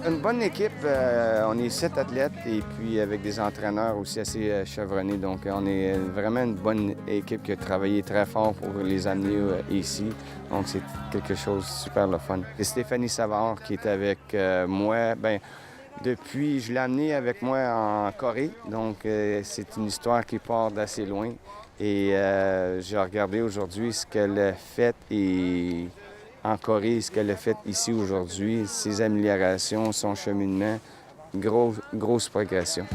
Une bonne équipe. On est 7 athlètes et puis avec des entraîneurs aussi assez chevronnés. Donc, on est vraiment une bonne équipe qui a travaillé très fort pour les amener ici. Donc, c'est quelque chose de super le fun. Et Stéphanie Savard qui est avec moi, depuis, je l'ai amenée avec moi en Corée. Donc, c'est une histoire qui part d'assez loin. Et j'ai regardé aujourd'hui ce qu'elle a fait en Corée, ce qu'elle a fait ici aujourd'hui, ses améliorations, son cheminement, grosse progression.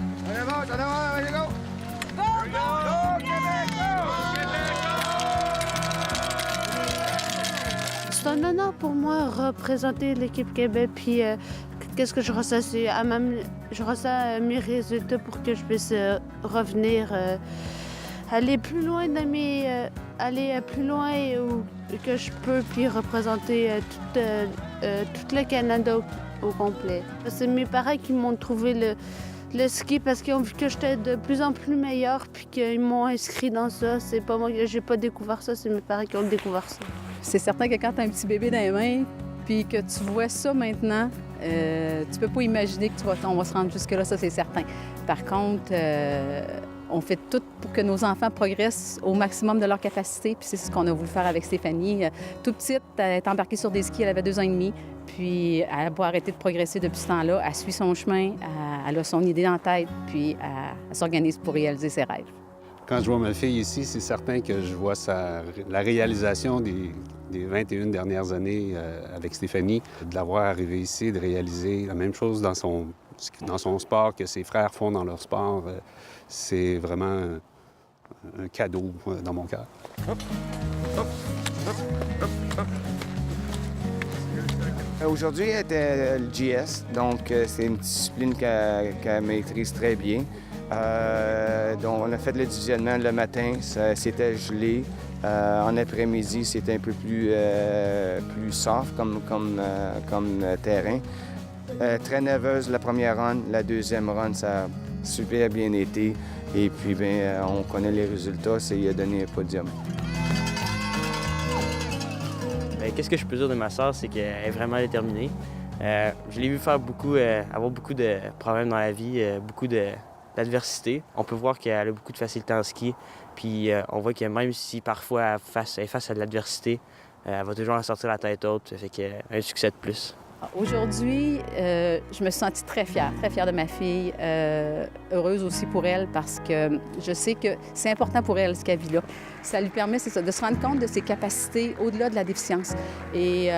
C'est un honneur pour moi de représenter l'équipe Québec, puis qu'est-ce que je ressens, je ressens mes résultats pour que je puisse revenir, aller plus loin aller plus loin où que je peux, puis représenter tout le Canada au complet. C'est mes parents qui m'ont trouvé le ski parce qu'ils ont vu que j'étais de plus en plus meilleure, puis qu'ils m'ont inscrit dans ça. C'est pas moi, j'ai pas découvert ça, c'est mes parents qui ont découvert ça. C'est certain que quand tu as un petit bébé dans les mains, puis que tu vois ça maintenant, tu peux pas imaginer on va se rendre jusque-là, ça c'est certain. Par contre, on fait tout pour que nos enfants progressent au maximum de leur capacité, puis c'est ce qu'on a voulu faire avec Stéphanie. Toute petite, elle est embarquée sur des skis, elle avait 2 ans et demi, puis elle n'a pas arrêté de progresser depuis ce temps-là. Elle suit son chemin, elle a son idée en tête, puis elle s'organise pour réaliser ses rêves. Quand je vois ma fille ici, c'est certain que je vois la réalisation des 21 dernières années avec Stéphanie, de l'avoir arrivée ici, de réaliser la même chose dans son sport que ses frères font dans leur sport. C'est vraiment un cadeau dans mon cœur. Aujourd'hui, elle était le GS, donc c'est une discipline qu'elle maîtrise très bien. Donc, on a fait le divisionnement le matin, c'était gelé. En après-midi, c'était un peu plus soft comme terrain. Très nerveuse la première run, la deuxième run, ça a super bien été. Et puis, on connaît les résultats, il a donné un podium. Qu'est-ce que je peux dire de ma sœur, c'est qu'elle est vraiment déterminée. Je l'ai vu faire avoir beaucoup de problèmes dans la vie, beaucoup d'adversité. On peut voir qu'elle a beaucoup de facilité en ski. Puis on voit que même si parfois elle est face à de l'adversité, elle va toujours en sortir la tête haute. Ça fait qu'un succès de plus. Aujourd'hui, je me suis sentie très fière de ma fille, heureuse aussi pour elle parce que je sais que c'est important pour elle ce qu'elle vit là. Ça lui permet, c'est ça, de se rendre compte de ses capacités au-delà de la déficience. Et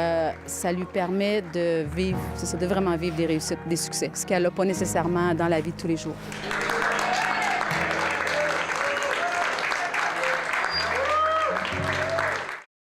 ça lui permet de vivre, c'est ça, de vraiment vivre des réussites, des succès, ce qu'elle n'a pas nécessairement dans la vie de tous les jours.